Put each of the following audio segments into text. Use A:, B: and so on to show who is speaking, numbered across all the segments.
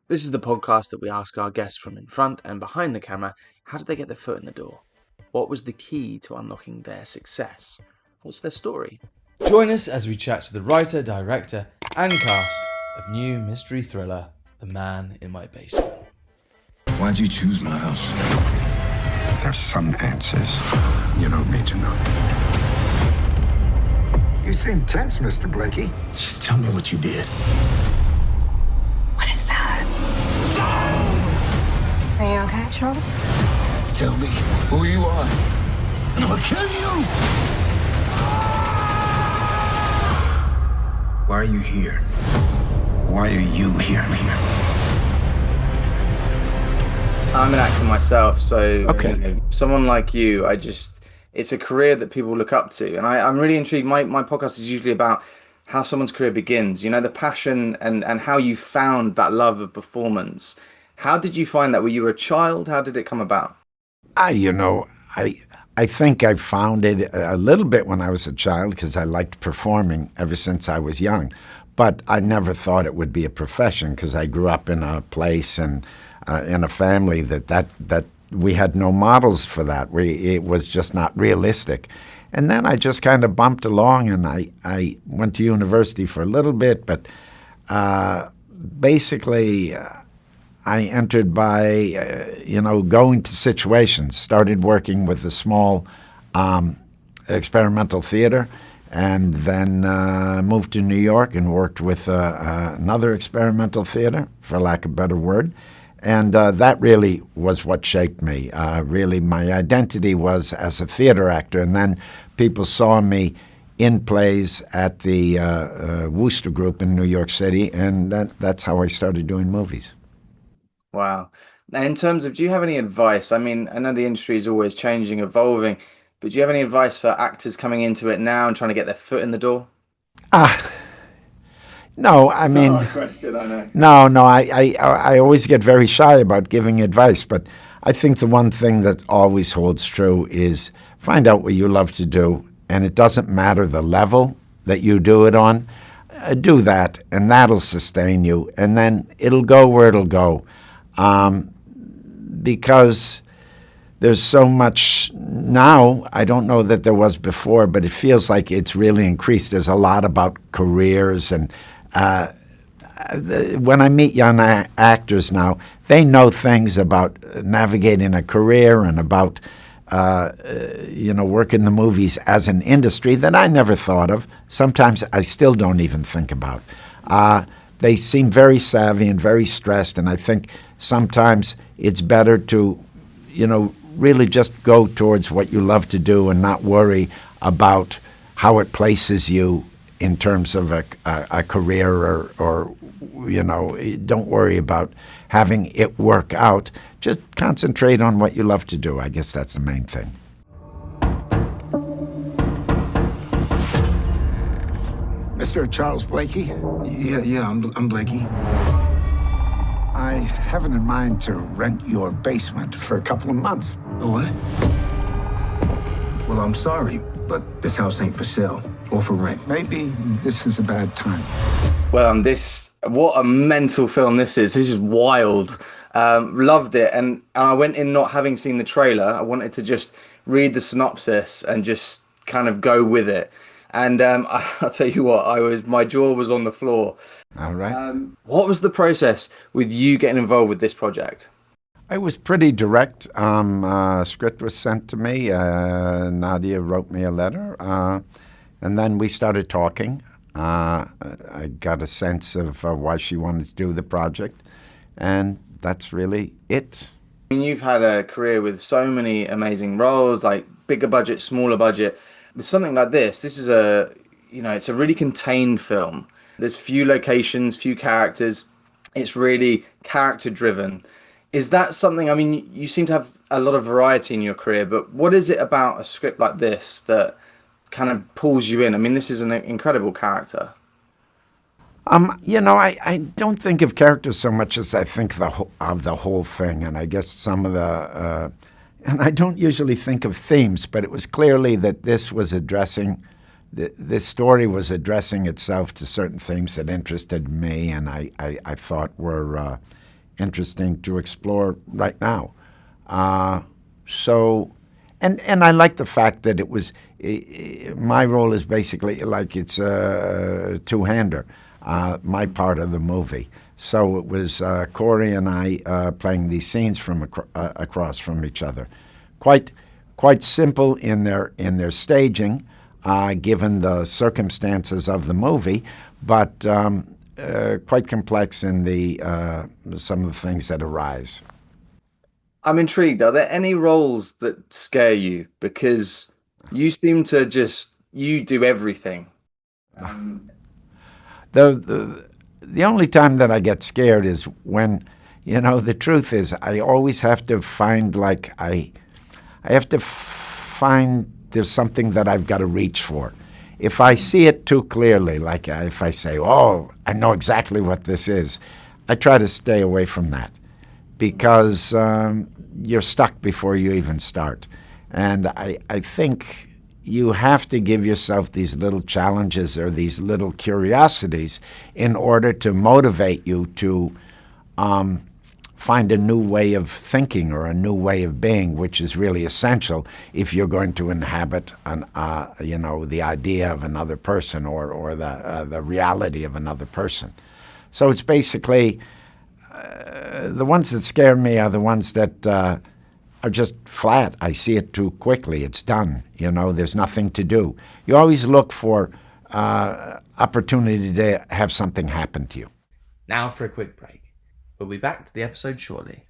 A: This is the podcast that we ask our guests from in front and behind the camera, how did they get their foot in the door? What was the key to unlocking their success? What's their story?
B: Join us as we chat to the writer, director and cast of new mystery thriller, The Man in My Basement.
C: Why'd you choose my house? There's some answers you don't need to know. You seem tense, Mr. Blakey. Just tell me what you did.
D: What is that? Are you okay, Charles?
C: Tell me who you are, and I'll kill you. Why are you here? Why are you here?
A: I'm an actor myself, so someone like you, it's a career that people look up to. And I'm really intrigued. My podcast is usually about how someone's career begins, the passion and how you found that love of performance. How did you find that? Were you a child? How did it come about?
E: I think I found it a little bit when I was a child because I liked performing ever since I was young. But I never thought it would be a profession because I grew up in a place and in a family that we had no models for that. It was just not realistic. And then I just kind of bumped along, and I went to university for a little bit, but basically I entered by, going to situations, started working with a small experimental theater, and then moved to New York and worked with another experimental theater, for lack of a better word. And that really was what shaped me. Really, my identity was as a theater actor. And then people saw me in plays at the Wooster Group in New York City, and that's how I started doing movies.
A: Wow. And in terms of, do you have any advice? I mean, I know the industry is always changing, evolving, but do you have any advice for actors coming into it now and trying to get their foot in the door?
E: No, I mean,
A: It's a hard question, I know.
E: no. I always get very shy about giving advice, but I think the one thing that always holds true is find out what you love to do, and it doesn't matter the level that you do it on. Do that, and that'll sustain you, and then it'll go where it'll go, because there's so much now. I don't know that there was before, but it feels like it's really increased. There's a lot about careers and. When I meet young actors now, they know things about navigating a career and about, working the movies as an industry that I never thought of. Sometimes I still don't even think about. They seem very savvy and very stressed, and I think sometimes it's better to, really just go towards what you love to do and not worry about how it places you in terms of a career or don't worry about having it work out. Just concentrate on what you love to do. I guess that's the main thing.
C: Mr. Charles Blakey? Yeah, I'm Blakey. I have it in mind to rent your basement for a couple of months. Oh, what? Well, I'm sorry, but this house ain't for sale or for rent. Maybe this is a bad time.
A: Well, what a mental film this is. This is wild. Loved it. And I went in not having seen the trailer. I wanted to just read the synopsis and just kind of go with it. And I'll tell you what, my jaw was on the floor.
E: All right.
A: What was the process with you getting involved with this project?
E: I was pretty direct. Script was sent to me. Nadia wrote me a letter. And then we started talking. I got a sense of why she wanted to do the project. And that's really it.
A: I mean, you've had a career with so many amazing roles, like bigger budget, smaller budget. With something like this is it's a really contained film. There's few locations, few characters. It's really character driven. Is that something, I mean, you seem to have a lot of variety in your career, but what is it about a script like this that kind of pulls you in? I mean, this is an incredible character.
E: I don't think of characters so much as I think of the whole thing, and I guess some of the, and I don't usually think of themes, but it was clearly that this story was addressing itself to certain themes that interested me, and I thought were interesting to explore right now. And I like the fact that it was, my role is basically like it's a two-hander, my part of the movie. So it was Corey and I playing these scenes from across from each other. Quite simple in their staging, given the circumstances of the movie, but quite complex in some of the things that arise.
A: I'm intrigued. Are there any roles that scare you? Because you seem to you do everything.
E: The only time that I get scared is when, the truth is I always have to find, I have to find there's something that I've got to reach for. If I see it too clearly, like if I say, oh, I know exactly what this is, I try to stay away from that because you're stuck before you even start. And I think you have to give yourself these little challenges or these little curiosities in order to motivate you to find a new way of thinking or a new way of being, which is really essential if you're going to inhabit the idea of another person or the reality of another person. So it's basically the ones that scare me are the ones that are just flat. I see it too quickly. It's done. There's nothing to do. You always look for opportunity to have something happen to you.
B: Now for a quick break. We'll be back to the episode shortly.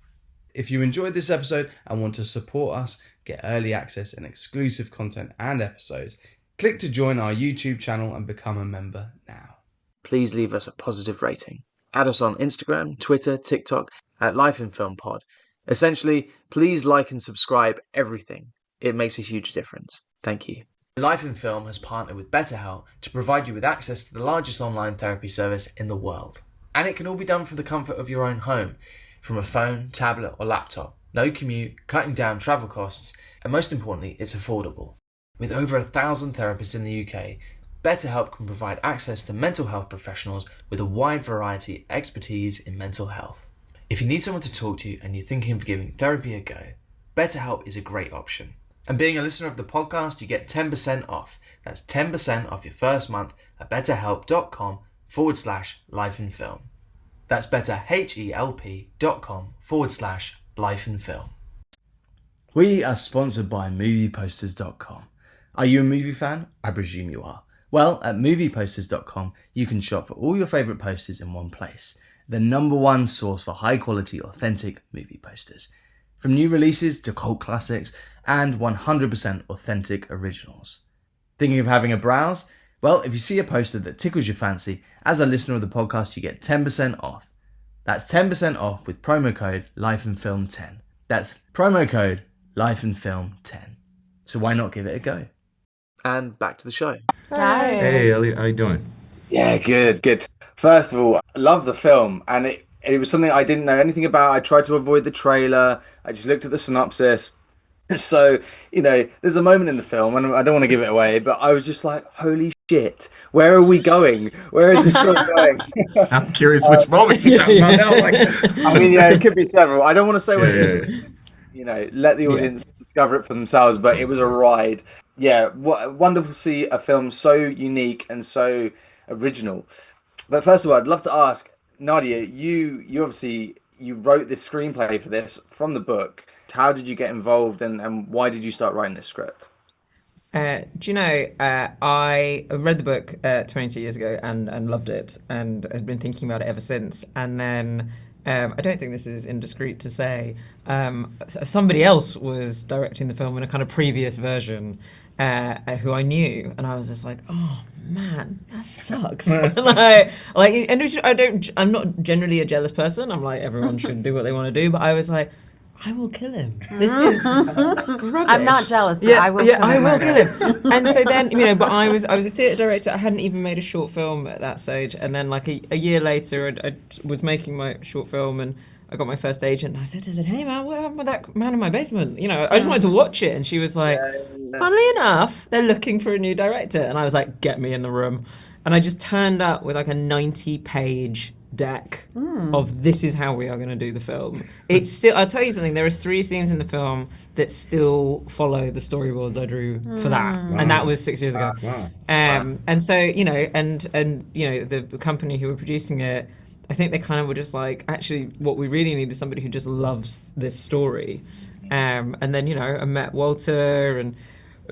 B: If you enjoyed this episode and want to support us, get early access and exclusive content and episodes, click to join our YouTube channel and become a member now.
A: Please leave us a positive rating. Add us on Instagram, Twitter, TikTok at Life in Film Pod. Essentially, please like and subscribe everything. It makes a huge difference. Thank you.
B: Life in Film has partnered with Betterhelp to provide you with access to the largest online therapy service in the world. And it can all be done from the comfort of your own home, from a phone, tablet or laptop. No commute, cutting down travel costs, and most importantly, it's affordable. With over 1,000 therapists in the UK, BetterHelp can provide access to mental health professionals with a wide variety of expertise in mental health. If you need someone to talk to and you're thinking of giving therapy a go, BetterHelp is a great option. And being a listener of the podcast, you get 10% off. That's 10% off your first month at betterhelp.com/lifeinfilm. That's betterhelp.com/lifeinfilm. We are sponsored by movieposters.com. Are you a movie fan? I presume you are. Well, at movieposters.com, you can shop for all your favourite posters in one place. The #1 source for high-quality, authentic movie posters. From new releases to cult classics and 100% authentic originals. Thinking of having a browse? Well, if you see a poster that tickles your fancy, as a listener of the podcast, you get 10% off. That's 10% off with promo code LifeInFilm10. That's promo code LifeInFilm10. So why not give it a go? And back to the show.
D: Hi.
F: Hey, Elliot, how you doing?
A: Yeah, good. First of all, I love the film, and it was something I didn't know anything about. I tried to avoid the trailer. I just looked at the synopsis. So, there's a moment in the film, and I don't want to give it away, but I was just like, holy shit, where are we going? Where is this film going?
F: I'm curious which moment you're talking about now.
A: I mean, it could be several. I don't want to say what it is. Let the audience discover it for themselves, but it was a ride. Yeah, wonderful to see a film so unique and so original. But first of all, I'd love to ask, Nadia, you obviously, you wrote this screenplay for this from the book. How did you get involved and why did you start writing this script?
D: I read the book 22 years ago and loved it and had been thinking about it ever since. And then I don't think this is indiscreet to say, somebody else was directing the film in a kind of previous version who I knew. And I was just like, oh man, that sucks. I'm not generally a jealous person. I'm like, everyone should do what they want to do. But I was like, I will kill him. This is rubbish.
G: I'm not jealous, but I will kill him.
D: I will kill him. And so then, but I was a theatre director. I hadn't even made a short film at that stage. And then like a year later, I was making my short film and I got my first agent. And I said, hey man, what happened with that man in my basement? I just wanted to watch it. And she was like, funnily enough, they're looking for a new director. And I was like, get me in the room. And I just turned up with like a 90-page deck of this is how we are going to do the film. It's still, I'll tell you something, there are 3 scenes in the film that still follow the storyboards I drew for that.
F: Wow.
D: And that was 6 years ago.
F: Wow.
D: And so, you know, and you know, the company who were producing it, I think they kind of were just like, actually, what we really need is somebody who just loves this story. And then, you know, I met Walter and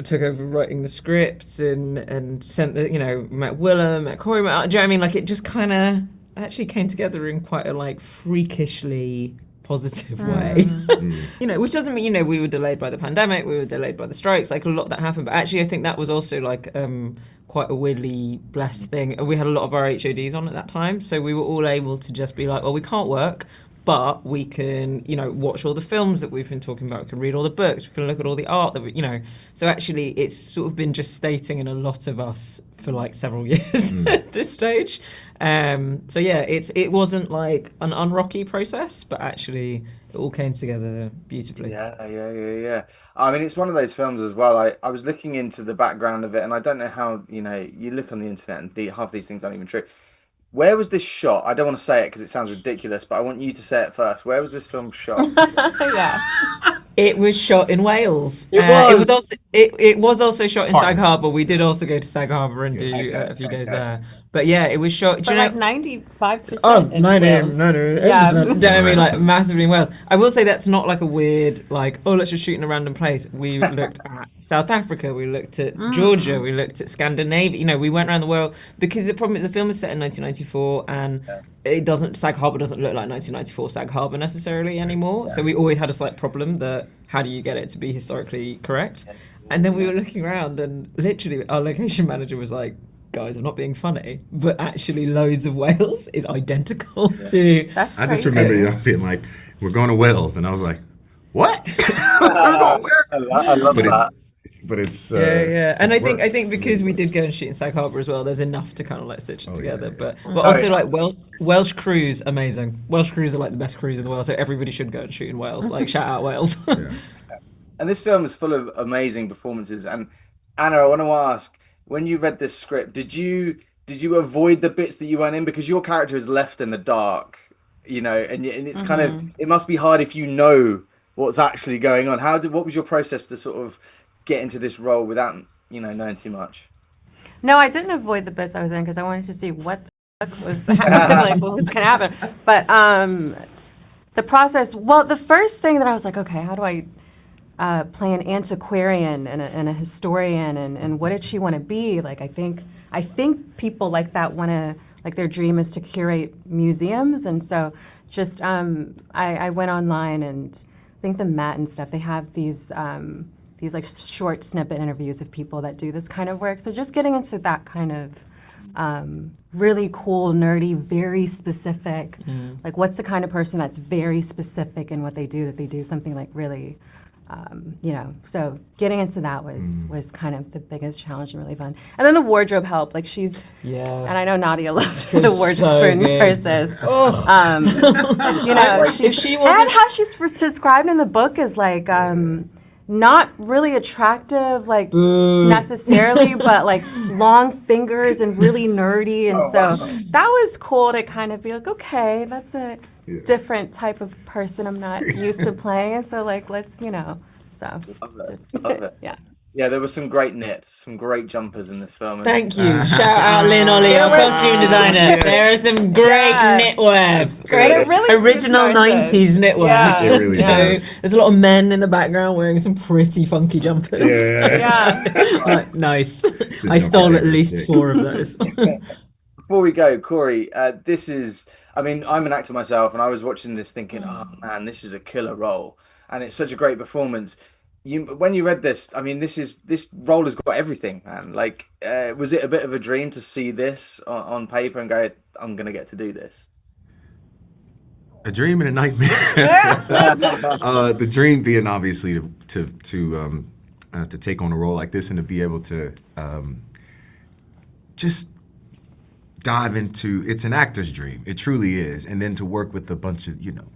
D: took over writing the script and sent the, you know, met Willem, met Corey, do you know what I mean? Like, it just kind of actually came together in quite a, like, freakishly positive way. You know, which doesn't mean, you know, we were delayed by the pandemic, we were delayed by the strikes, like a lot that happened. But actually, I think that was also, like, quite a weirdly blessed thing. We had a lot of our HODs on at that time, so we were all able to just be like, well, we can't work, but we can, you know, watch all the films that we've been talking about. We can read all the books. We can look at all the art that we, you know. So actually, it's sort of been just stating in a lot of us for like several years at this stage. So yeah, it wasn't like an unrocky process, but actually it all came together beautifully.
A: Yeah. I mean, it's one of those films as well. I was looking into the background of it, and I don't know how, you know, you look on the internet and half these things aren't even true. Where was this shot? I don't want to say it because it sounds ridiculous, but I want you to say it first. Where was this film shot?
D: It was shot in Wales. It was also shot in Sag Harbor. We did also go to Sag Harbor and do a few days there. But yeah, it was shot.
G: But like 95%.
D: Oh,
G: in
D: 90,
G: Wales.
D: 90,
G: Yeah.
D: you know what I mean? Like massively in Wales. I will say that's not like a weird, like, oh, let's just shoot in a random place. We looked at South Africa, we looked at Georgia, we looked at Scandinavia. You know, we went around the world because the problem is the film is set in 1994 and it doesn't, Sag Harbor doesn't look like 1994 Sag Harbor necessarily anymore. So we always had a slight problem that how do you get it to be historically correct? And then we were looking around and literally our location manager was like, guys, I'm not being funny, but actually loads of Wales is identical to...
G: That's
F: I just
G: crazy.
F: remember you being like, we're going to Wales. And I was like, what? We're going where?
A: I love that.
F: But it's
D: yeah. And I think
F: worked.
D: because we did go and shoot in Sag Harbor as well, there's enough to kind of like stitch it together.
F: yeah.
D: But also like Welsh crews, amazing. Welsh crews are like the best crews in the world, so everybody should go and shoot in Wales. Like shout out Wales.
A: And this film is full of amazing performances. And Anna, I want to ask, when you read this script, did you avoid the bits that you weren't in because your character is left in the dark, you know, and it's kind of, it must be hard if you know what's actually going on. What was your process to sort of get into this role without, you know, knowing too much?
G: No, I didn't avoid the bits I was in because I wanted to see what the fuck was happening, like what was going to happen. But the process, well, the first thing that I was like, okay, how do I play an antiquarian and a historian and what did she want to be? Like, I think people like that want to, like their dream is to curate museums. And so just, I went online and I think the Met and stuff, they have these like short snippet interviews of people that do this kind of work. So just getting into that kind of really cool, nerdy, very specific, like what's the kind of person that's very specific in what they do, that they do something like really, you know, so getting into that was kind of the biggest challenge and really fun. And then the wardrobe helped, like she's, and I know Nadia loves the wardrobe
D: so
G: for
D: good.
G: nurses. You know,
D: if she wasn't,
G: and how she's described in the book is like, not really attractive, like necessarily, but like long fingers and really nerdy. And so that was cool to kind of be like, okay, that's a different type of person I'm not used to playing. And so like, let's, you know, so.
A: Love it.
G: Yeah.
A: Yeah, there were some great knits, some great jumpers in this film.
D: thank you. Shout out Lynn Ollie, our costume designer. There are some great knitwear.
G: Great. It really
D: original
G: suits nurses.
D: 90s knitwear.
G: Yeah.
F: It really does.
D: There's a lot of men in the background wearing some pretty funky jumpers.
G: Yeah.
D: Like, nice. I stole at least 4 of those.
A: Before we go, Corey, this is, I mean, I'm an actor myself, and I was watching this thinking, oh man, this is a killer role. And it's such a great performance. When you read this, I mean, this role has got everything, man. Like, was it a bit of a dream to see this on paper and go, I'm going to get to do this?
F: A dream and a nightmare. The dream being obviously to take on a role like this and to be able to just dive into, it's an actor's dream. It truly is. And then to work with a bunch of, you know,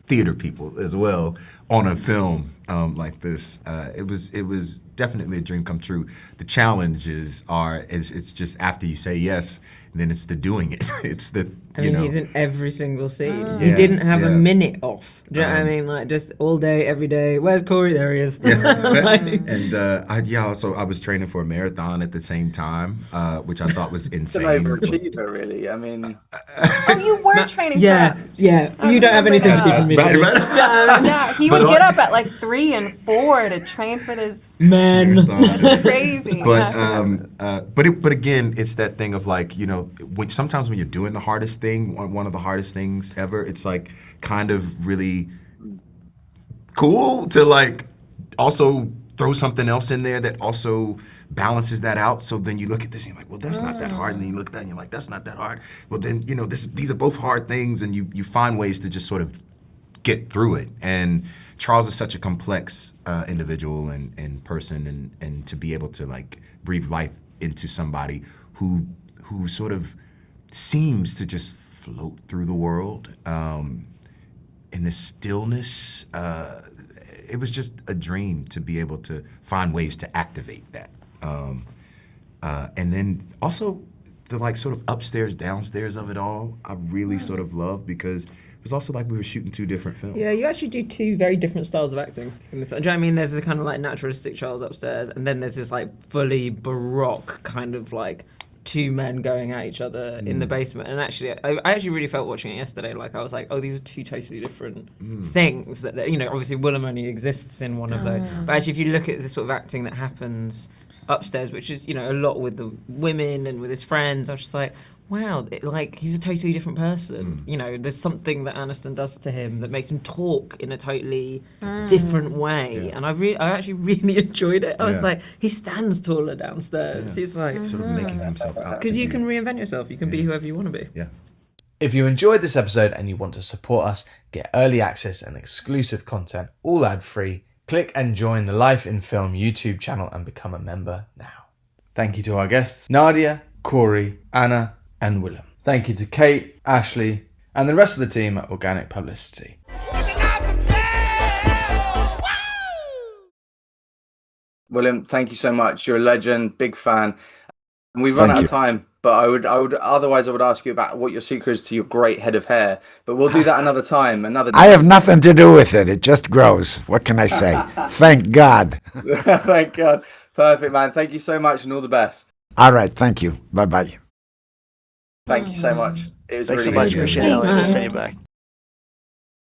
F: theater people as well on a film like this. It was definitely a dream come true. The challenges are, it's just after you say yes, then it's the doing it. It's the,
D: I mean, he's in every single scene.
F: Yeah,
D: He didn't have a
F: yeah.
D: minute off. Do you know what I mean? Like, just all day, every day. Where's Corey? There he is.
F: And I was training for a marathon at the same time, which I thought was
A: It's an
F: insane.
A: overachiever, really. I mean,
G: Oh, you were training
D: Yeah,
G: for that.
D: yeah. You don't have any sympathy for me. for this.
G: Yeah, he would
F: But
G: get up at like 3 and 4 to train for this.
D: Man.
F: Marathon.
G: Crazy.
F: But again, it's that thing of like, you know, sometimes when you're doing the hardest thing, one of the hardest things ever, it's like kind of really cool to like also throw something else in there that also balances that out. So then you look at this and you're like, well, that's not that hard. And then you look at that and you're like, that's not that hard. Well, then, you know, these are both hard things, and you find ways to just sort of get through it. And Charles is such a complex individual and person, and to be able to like breathe life into somebody who sort of seems to just float through the world in this stillness. It was just a dream to be able to find ways to activate that. And then also the like sort of upstairs, downstairs of it all, I really sort of love, because it was also like we were shooting 2 different films.
D: Yeah, you actually do 2 very different styles of acting in the film. Do you know what I mean? There's a kind of like naturalistic Charles upstairs, and then there's this like fully baroque kind of like 2 men going at each other in the basement. And actually, I actually really felt watching it yesterday, like I was like, oh, these are 2 totally different things that, you know, obviously Willem only exists in one of those. But actually, if you look at the sort of acting that happens upstairs, which is, you know, a lot with the women and with his friends, I was just like, wow, like he's a totally different person. You know, there's something that Aniston does to him that makes him talk in a totally different way. And I actually really enjoyed it. I was like, he stands taller downstairs. He's like,
F: Sort of making himself out.
D: because you can reinvent yourself. You can be whoever you want to be.
F: Yeah.
B: If you enjoyed this episode and you want to support us, get early access and exclusive content, all ad-free, click and join the Life in Film YouTube channel and become a member now. Thank you to our guests, Nadia, Corey, Anna, and Willem. Thank you to Kate, Ashley, and the rest of the team at Organic Publicity.
A: William, thank you so much. You're a legend, big fan. And we've run
E: Thank
A: out
E: you.
A: of time, but I would ask you about what your secret is to your great head of hair. But we'll do that another time, another day.
E: I have nothing to do with it. It just grows. What can I say? Thank God.
A: Thank God. Perfect, man. Thank you so much, and all the best.
E: All right. Thank you. Bye-bye.
A: Thank you so much. It was
H: Thanks so
A: really
H: much.
A: good.
H: Appreciate it.
D: Thanks,
H: Elliot. We'll
D: man.
H: send you back.